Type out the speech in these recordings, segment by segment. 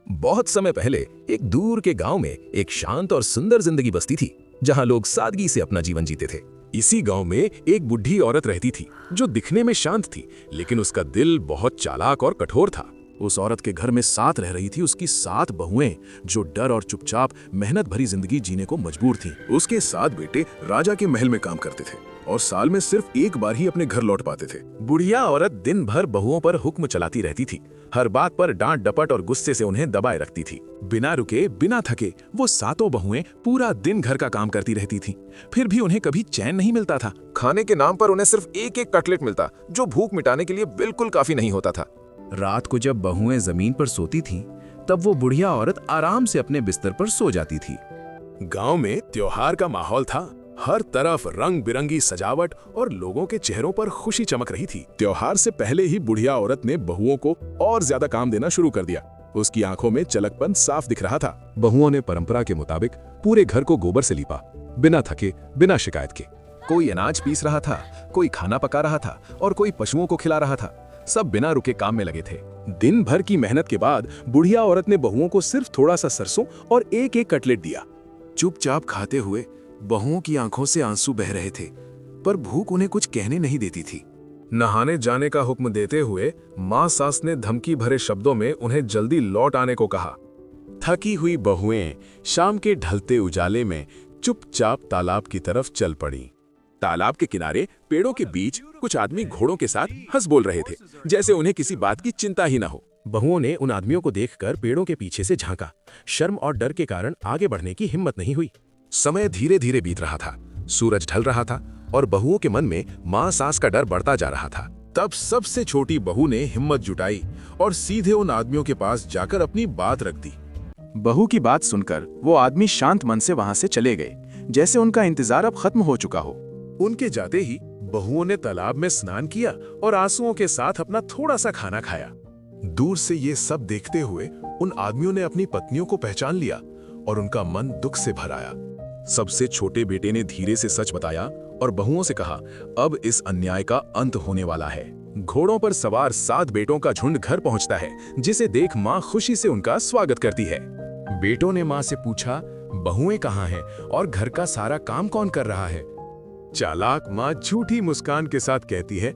बहुत समय पहले एक दूर के गांव में एक शांत और सुंदर जिंदगी बसती थी, जहां लोग सादगी से अपना जीवन जीते थे। इसी गांव में एक बुढ़ी औरत रहती थी जो दिखने में शांत थी, लेकिन उसका दिल बहुत चालाक और कठोर था। उस औरत के घर में साथ रह रही थी उसकी 7 बहुएं, जो डर और चुपचाप मेहनत भरी जिंदगी जीने को मजबूर थीं। उसके 7 बेटे राजा के महल में काम करते थे और साल में सिर्फ एक बार ही अपने घर लौट पाते थे। बुढ़िया औरत दिन भर बहुओं पर हुक्म चलाती रहती थी, हर बात पर डांट डपट और गुस्से से उन्हें दबाए रखती थी। बिना रुके बिना थके वो 7 बहुएं पूरा दिन घर का काम करती रहती थीं। फिर भी उन्हें कभी चैन नहीं मिलता था। खाने के नाम पर उन्हें सिर्फ एक कटलेट मिलता, जो भूख मिटाने के लिए बिल्कुल काफी नहीं होता था। रात को जब बहुएं जमीन पर सोती थीं, तब वो बुढ़िया औरत आराम से अपने बिस्तर पर सो जाती थी। गांव में त्योहार का माहौल था, हर तरफ रंग बिरंगी सजावट और लोगों के चेहरों पर खुशी चमक रही थी। त्योहार से पहले ही बुढ़िया औरत ने बहुओं को और ज्यादा काम देना शुरू कर दिया। उसकी आंखों में चलकपन साफ दिख रहा था। बहुओं ने परंपरा के मुताबिक पूरे घर को गोबर से लीपा, बिना थके बिना शिकायत के। कोई अनाज पीस रहा था, कोई खाना पका रहा था और कोई पशुओं को खिला रहा था। सब बिना रुके काम में लगे थे। दिन भर की मेहनत के बाद बुढ़िया औरत ने बहुओं को सिर्फ थोड़ा सा सरसों और एक कटलेट दिया। चुपचाप खाते हुए बहुओं की आंखों से आंसू बह रहे थे, पर भूख उन्हें कुछ कहने नहीं देती थी। नहाने जाने का हुक्म देते हुए मां सास ने धमकी भरे शब्दों में उन्हें जल्दी लौट आने को कहा। थकी हुई बहुएं शाम के ढलते उजाले में चुपचाप तालाब की तरफ चल पड़ी। तालाब के किनारे पेड़ों के बीच कुछ आदमी घोड़ों के साथ हंस बोल रहे थे, जैसे उन्हें किसी बात की चिंता ही न हो। बहुओं ने उन आदमियों को देखकर पेड़ों के पीछे से झांका। शर्म और डर के कारण आगे बढ़ने की हिम्मत नहीं हुई। समय धीरे धीरे बीत रहा था, सूरज ढल रहा था और बहुओं के मन में मां सास का डर बढ़ता जा रहा था। तब सबसे छोटी बहू ने हिम्मत जुटाई और सीधे उन आदमियों के पास जाकर अपनी बात रख दी। बहू की बात सुनकर वो आदमी शांत मन से वहां से चले गए, जैसे उनका इंतजार अब खत्म हो चुका हो। उनके जाते ही बहुओं ने तालाब में स्नान किया और आंसुओं के साथ अपना थोड़ा सा खाना खाया। दूर से ये सब देखते हुए उन आदमियों ने अपनी पत्नियों को पहचान लिया और उनका मन दुख से भर आया। सबसे छोटे बेटे ने धीरे से सच बताया और बहुओं से कहा, अब इस अन्याय का अंत होने वाला है। घोड़ों पर सवार 7 बेटों का झुंड घर पहुंचता है, जिसे देख मां खुशी से उनका स्वागत करती है। बेटों ने मां से पूछा, बहुएं कहां हैं और घर का सारा काम कौन कर रहा है? चालाक मां झूठी मुस्कान के साथ कहती है,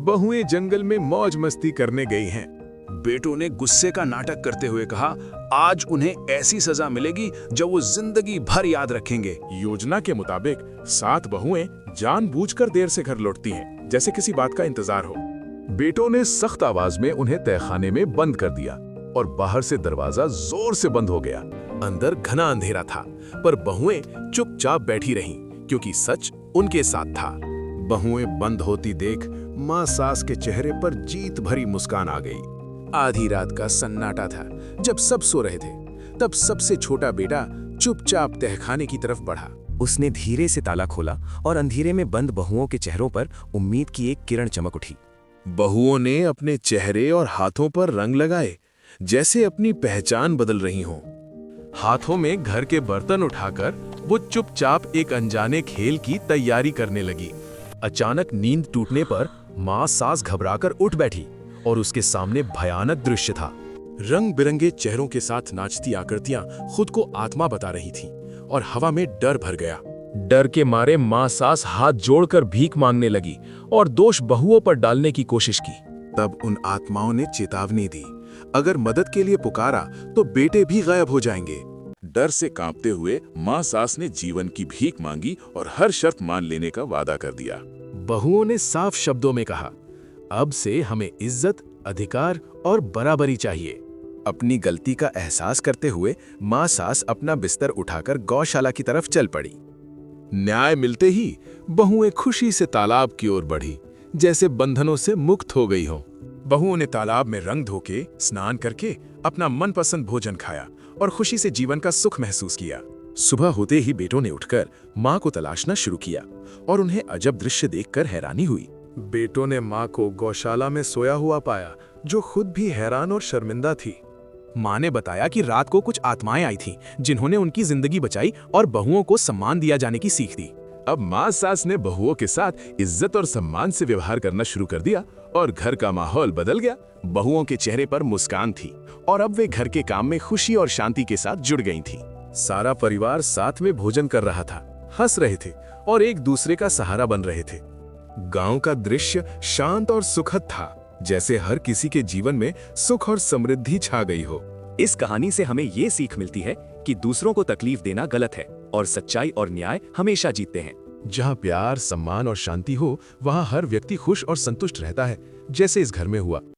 बहुएं जंगल में मौज मस्ती करने गई हैं। बेटों ने गुस्से का नाटक करते हुए कहा, आज उन्हें ऐसी सजा मिलेगी जो वो जिंदगी भर याद रखेंगे। योजना के मुताबिक 7 बहुएं जानबूझकर देर से घर लौटती हैं, जैसे किसी बात का इंतजार हो। बेटों ने सख्त आवाज में उन्हें तहखाने में बंद कर दिया और बाहर से दरवाजा जोर से बंद हो गया। अंदर घना अंधेरा था, पर बहुएं चुपचाप बैठी रहीं, क्योंकि सच उनके साथ था। बहुएं बंद होती देख मां सास के चेहरे पर जीत भरी मुस्कान आ गई। आधी रात का सन्नाटा था। जब सब सो रहे थे, तब सबसे छोटा बेटा चुपचाप तहखाने की तरफ बढ़ा। उसने धीरे से ताला खोला और अंधेरे में बंद बहुओं के चेहरों पर उम्मीद की एक किरण चमक उठी। बहुओं ने अपने चेहरे और हाथों पर रंग लगाए, जैसे अपनी पहचान बदल रही हों। हाथों में घर के बर्तन उठाकर वो चुपचाप एक अनजाने खेल की तैयारी करने लगी। अचानक नींद टूटने पर मां सास घबराकर उठ बैठी और उसके सामने भयानक दृश्य था। रंग बिरंगे चेहरों के साथ नाचती आकृतियां खुद को आत्मा बता रही थीं और हवा में डर भर गया। डर के मारे मां सास हाथ जोड़कर भीख मांगने लगी और दोष बहुओं पर डालने की कोशिश की। तब उन आत्माओं ने चेतावनी दी, अगर मदद के लिए पुकारा तो बेटे भी गायब हो जाएंगे। डर से कांपते हुए मां सास ने जीवन की भीख मांगी और हर शर्त मान लेने का वादा कर दिया। बहुओं ने साफ शब्दों में कहा, अब से हमें इज्जत, अधिकार और बराबरी चाहिए। अपनी गलती का एहसास करते हुए मां सास अपना बिस्तर उठाकर गौशाला की तरफ चल पड़ी। न्याय मिलते ही बहुएं खुशी से तालाब की ओर बढ़ी, जैसे बंधनों से मुक्त हो गई हो। बहुओं ने तालाब में रंग धोके स्नान करके अपना मनपसंद भोजन खाया और खुशी से जीवन का सुख महसूस किया। सुबह होते ही बेटों ने उठकर मां को तलाशना शुरू किया और उन्हें अजब दृश्य देखकर हैरानी हुई। बेटों ने मां को गौशाला में सोया हुआ पाया, जो खुद भी हैरान और शर्मिंदा थी। मां ने बताया कि रात को कुछ आत्माएं आई थीं, जिन्होंने उनकी जिंदगी बचाई और बहुओं को सम्मान दिया जाने की सीख दी। अब मां सास ने बहुओं के साथ इज्जत और सम्मान से व्यवहार करना शुरू कर दिया और घर का माहौल बदल गया। बहुओं के चेहरे पर मुस्कान थी और अब वे घर के काम में खुशी और शांति के साथ जुड़ गई थीं। सारा परिवार साथ में भोजन कर रहा था, हंस रहे थे और एक दूसरे का सहारा बन रहे थे। गांव का दृश्य शांत और सुखद था, जैसे हर किसी के जीवन में सुख और समृद्धि छा गई हो। इस कहानी से हमें ये सीख मिलती है कि दूसरों को तकलीफ देना गलत है और सच्चाई और न्याय हमेशा जीतते हैं। जहां प्यार, सम्मान और शांति हो, वहां हर व्यक्ति खुश और संतुष्ट रहता है, जैसे इस घर में हुआ।